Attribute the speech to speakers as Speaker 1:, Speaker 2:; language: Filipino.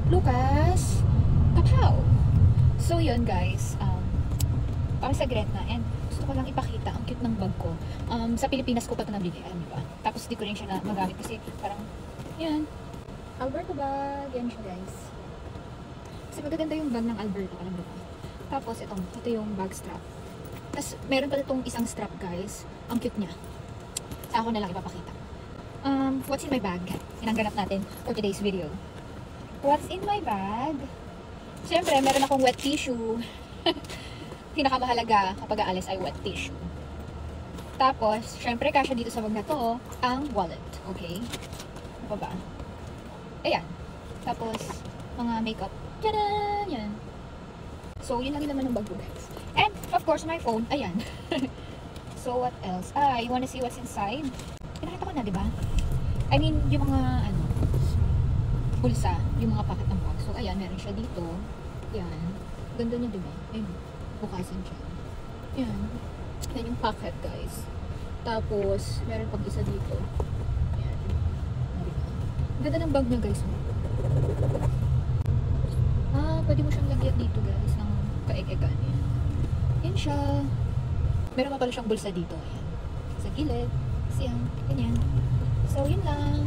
Speaker 1: Lucas Papaw. So yun guys, parang sagret na, and gusto ko lang ipakita ang cute ng bag ko. Sa Pilipinas ko pa ito nabili, alam niyo ba? Tapos di ko rin siya na magamit kasi parang, yan, Alberto bag, yan siya guys. Kasi magaganda yung bag ng Alberto, alam niyo ba? Tapos ito yung bag strap. Tapos meron pa itong isang strap guys, ang cute niya. Sa ako na lang ipapakita. What's in my bag? Sinangganap natin for today's video. What's in my bag? Siyempre, meron akong wet tissue. Pinakamahalaga kapag aalis ay wet tissue. Tapos, syempre, kasya dito sa bag na to, ang wallet. Okay? Ano pa ba? Ayan. Tapos, mga makeup. Tadaan! Yan. So, yun lang din naman ng bag ko, guys. And, of course, my phone. Ayan. So, what else? You wanna see what's inside? Pinakita ko na, di ba? I mean, yung mga, bulsa. Yung mga packet ng bag. So, ayan, meron siya dito. Yan. Ganda niya, di ba? Ayun. Bukasan siya. Yan. Yan yung packet, guys. Tapos, meron pang isa dito. Yan. Ganda ng bag niya, guys. Pwede mo siyang lagyan dito, guys, ng kaek-ekan. Yan. Yan siya. Meron pa pala siyang bulsa dito. Yan. Sa gilid. Kasi yan. Ganyan. So, yun lang.